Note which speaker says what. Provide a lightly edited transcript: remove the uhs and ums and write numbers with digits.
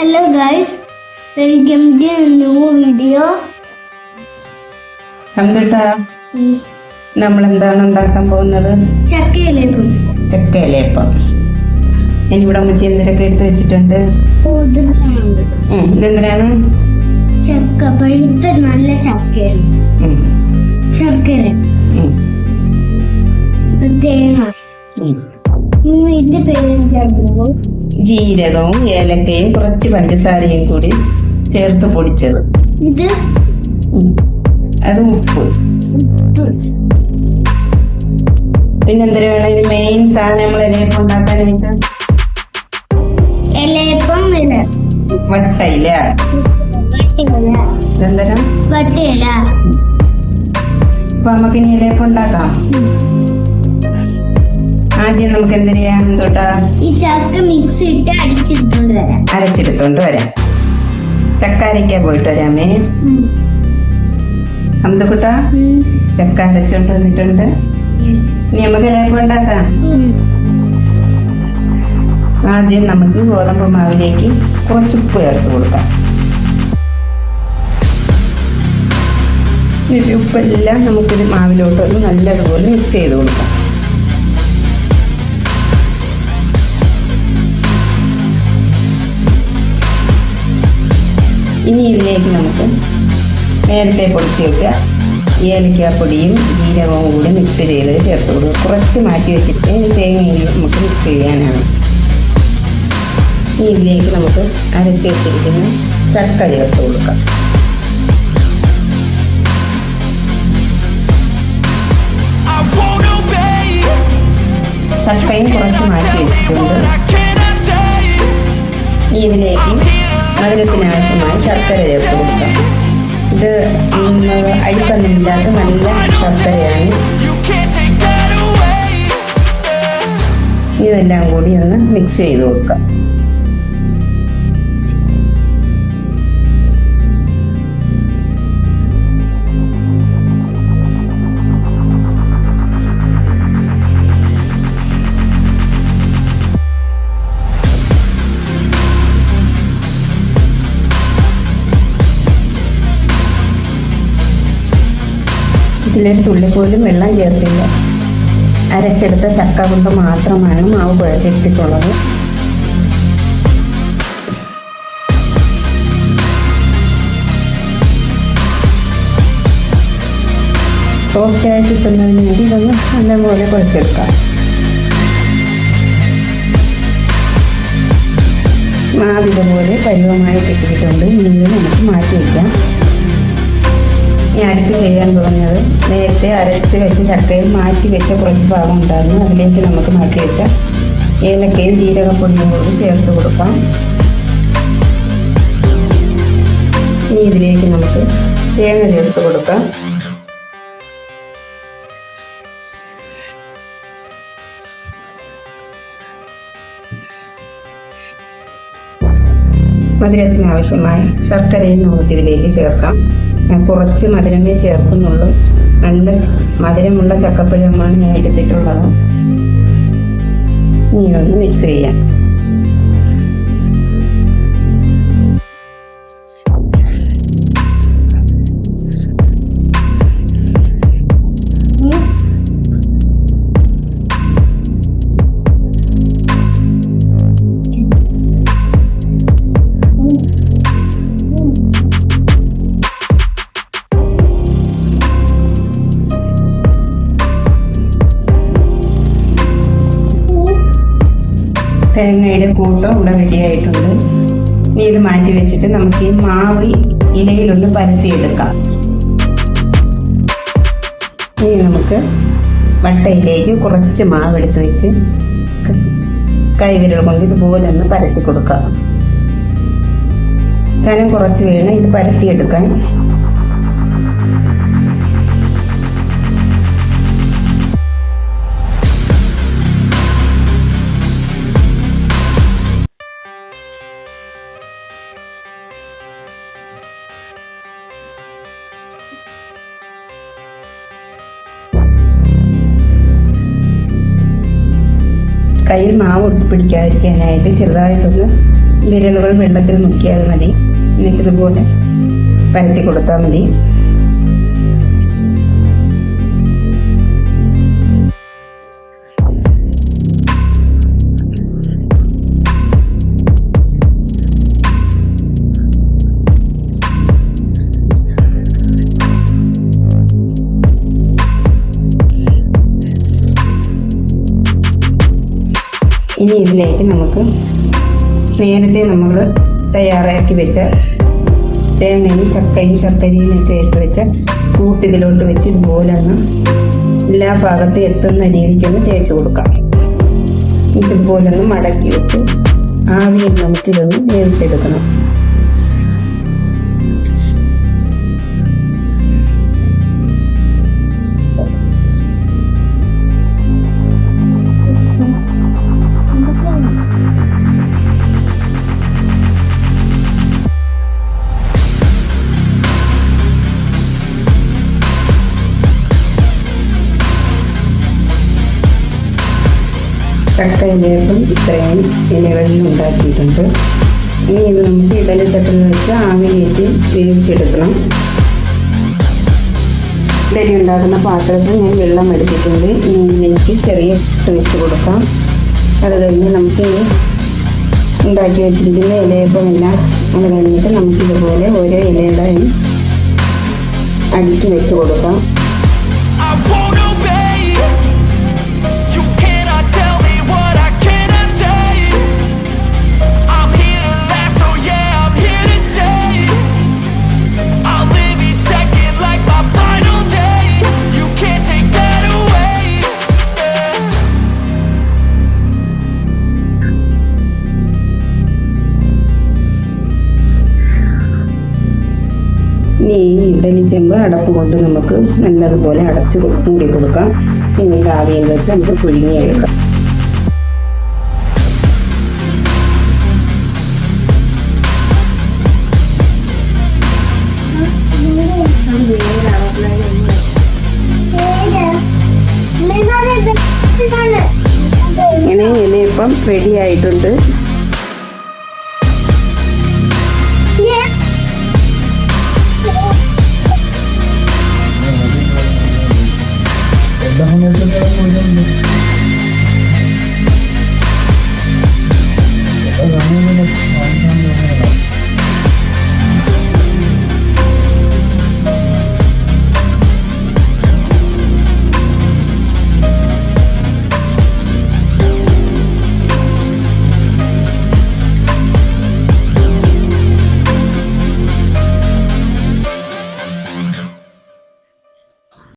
Speaker 1: Hello guys, welcome to a new video.
Speaker 2: അന്തട്ടാ നമ്മൾ എന്താണ് ഉണ്ടാക്കാൻ പോകുന്നത്? ചക്കയിലേപ്പം. ഞാനിവിടെ അമ്മച്ചി എന്തിനൊക്കെ എടുത്ത് വെച്ചിട്ടുണ്ട്. ഇതെന്തിനാണ്?
Speaker 1: ചക്ക പഴുത്ത നല്ല ചക്കയാണ്. ശർക്കര, തേങ്ങ, ഇതിന്റെ പേരെന്താ?
Speaker 2: ജീരകവും ഏലക്കയും കുറച്ച് പഞ്ചസാരയും കൂടി ചേർത്ത് പൊടിച്ചത്.
Speaker 1: ഇത്
Speaker 2: അത് ഉപ്പ്. പിന്നെന്തിനു വേണം? ഇത് മെയിൻ സാധനം നമ്മൾ ഇലയപ്പം ഉണ്ടാക്കാനായിട്ട്. വട്ടയില. ഇതെന്തരം?
Speaker 1: വട്ടയില.
Speaker 2: അപ്പൊ നമുക്ക് ഇനി ഇലയപ്പം ഉണ്ടാക്കാം. ആദ്യം നമുക്ക് എന്ത് ചെയ്യാം തൊട്ടാ?
Speaker 1: ഈ ചക്ക മിക്സ് ഇട്ട്
Speaker 2: അരച്ചെടുത്തോണ്ട് വരാം. ചക്ക അരയ്ക്കാൻ പോയിട്ട് വരാമേ. അന്തക്കുട്ടാ ചക്ക അരച്ചോണ്ട് വന്നിട്ടുണ്ട്. ഇനി നമുക്ക് ഇലയപ്പം ഉണ്ടാക്കാം. ആദ്യം നമുക്ക് ഗോതമ്പ് മാവിലേക്ക് കുറച്ച് ഉപ്പ് ചേർത്ത് കൊടുക്കാം. എന്നിട്ട് ഉപ്പെല്ലാം നമുക്കിത് മാവിലോട്ടൊന്ന് നല്ലതുപോലെ മിക്സ് ചെയ്ത് കൊടുക്കാം. ഇനി ഇതിലേക്ക് നമുക്ക് നേരത്തെ പൊടിച്ച് വെക്കുക ഏലക്കാപ്പൊടിയും ജീരകവും കൂടി മിക്സ് ചെയ്ത് ചേർത്ത് കൊടുക്കുക. കുറച്ച് മാറ്റി വെച്ചിട്ട് തേങ്ങയിൽ നമുക്ക് മിക്സ് ചെയ്യാനാണ്. ഇതിലേക്ക് നമുക്ക് അരച്ച് വെച്ചിരിക്കുന്ന ചക്ക ചേർത്ത് കൊടുക്കാം. ചക്കയും കുറച്ച് മാറ്റി വെച്ചിട്ടുണ്ട്. ഇതിലേക്ക് മധുരത്തിനാവശ്യമായ ശർക്കര ചേർത്ത് കൊടുക്കാം. ഇത് അഴുക്കൊന്നുമില്ലാത്ത നല്ല ശർക്കരയാണ്. ഇതെല്ലാം കൂടി ഒന്ന് മിക്സ് ചെയ്ത് കൊടുക്കാം. ഇതിലൊരു തുള്ളി പോലും വെള്ളം ചേർത്തില്ല. അരച്ചെടുത്ത ചക്ക കൊണ്ട് മാത്രമാണ് മാവ് കുഴച്ചെടുത്തിട്ടുള്ളത്. സോഫ്റ്റായി കിട്ടുന്നതിന് വേണ്ടി ഇതൊന്ന് നല്ലപോലെ കുഴച്ചെടുക്കാം. മാവ് ഇതുപോലെ പരുവമായി കിട്ടിയിട്ടുണ്ട്. ഇനി നമുക്ക് മാറ്റി വയ്ക്കാം. അടുത്ത് ചെയ്യാൻ പോകുന്നത് നേരത്തെ അരച്ച് വെച്ച ചക്കയിൽ മാറ്റി വെച്ച കുറച്ച് ഭാഗം ഉണ്ടായിരുന്നു. അതിലേക്ക് നമുക്ക് മാറ്റി വെച്ച ഏലക്കയും ജീരകപ്പൊടിയും കൂടി ചേർത്ത് കൊടുക്കാം. ഇനി ഇതിലേക്ക് നമുക്ക് തേങ്ങ ചേർത്ത് കൊടുക്കാം. മധുരത്തിന് ആവശ്യമായ ശർക്കരയും നമുക്കിതിലേക്ക് ചേർക്കാം. കുറച്ച് മധുരമേ ചേർക്കുന്നുള്ളൂ. നല്ല മധുരമുള്ള ചക്കപ്പഴമാണ് ഞാൻ എടുത്തിട്ടുള്ളത്. ഇനി ഒന്ന് മിക്സ് ചെയ്യാം. തേങ്ങയുടെ കൂട്ടം ഇവിടെ റെഡി ആയിട്ടുണ്ട്. ഇനി ഇത് മാറ്റി വെച്ചിട്ട് നമുക്ക് ഈ മാവ് ഇലയിലൊന്ന് പരത്തിയെടുക്കാം. ഇനി നമുക്ക് വട്ടയിലേക്ക് കുറച്ച് മാവ് എടുത്ത് വെച്ച് കൈവിരൽ കൊണ്ട് ഇതുപോലെ ഒന്ന് പരത്തി കൊടുക്കാം. കനം കുറച്ച് വേണം ഇത് പരത്തിയെടുക്കാൻ. കയ്യിൽ മാവ് ഒട്ടിപ്പിടിക്കാതിരിക്കാനായിട്ട് ചെറുതായിട്ടൊന്ന് വിരലുകൾ വെള്ളത്തിൽ മുക്കിയാൽ മതി. എന്നിട്ടിതുപോലെ പരത്തി കൊടുത്താൽ മതി. ഇനി ഇതിലേക്ക് നമുക്ക് നേരത്തെ നമ്മൾ തയ്യാറാക്കി വെച്ച തേങ്ങയും ചക്കയും ശർക്കരയും ഒക്കെ ഇട്ട് വെച്ച കൂട്ടിതിലോട്ട് വെച്ച് ഇതുപോലെ ഒന്ന് എല്ലാ ഭാഗത്തും എത്തുന്ന രീതിക്കൊന്ന് തേച്ച് കൊടുക്കാം. ഇതുപോലെ ഒന്ന് മടക്കി വെച്ച് ആവിയിൽ നമുക്കിതൊന്ന് വേവിച്ചെടുക്കണം. ചക്കയിലേക്കും ഇത്രയും ഇലകളിൽ ഉണ്ടാക്കിയിട്ടുണ്ട്. ഇനി ഇത് നമുക്ക് ഇഡലിത്തട്ടിൽ വെച്ച് ആവി കയറ്റി വേവിച്ചെടുക്കണം. ഇഡലി ഉണ്ടാക്കുന്ന പാത്രത്തിൽ ഞാൻ വെള്ളം എടുത്തിട്ടുണ്ട്. ഇനി ഇതിലേക്ക് ചെറിയ ഇട്ട് വെച്ച് കൊടുക്കാം. അത് കഴിഞ്ഞ് നമുക്ക് ഈ ഉണ്ടാക്കി വെച്ചിരിക്കുന്ന ഇലയപ്പം എല്ലാം അത് കഴിഞ്ഞിട്ട് നമുക്കിതുപോലെ ഓരോ ഇലയുടെയും അടുക്കി വെച്ച് കൊടുക്കാം. ഇനി ഈ ഇഡലി ചെമ്പ് അടപ്പ് കൊണ്ട് നമുക്ക് നല്ലതുപോലെ അടച്ച് മൂടി കൊടുക്കാം. ഇനി ഇത് ആവിയിൽ വെച്ച് നമുക്ക് പുഴുങ്ങിയെടുക്കാം. ഇങ്ങനെ ഇലയപ്പം റെഡി ആയിട്ടുണ്ട്.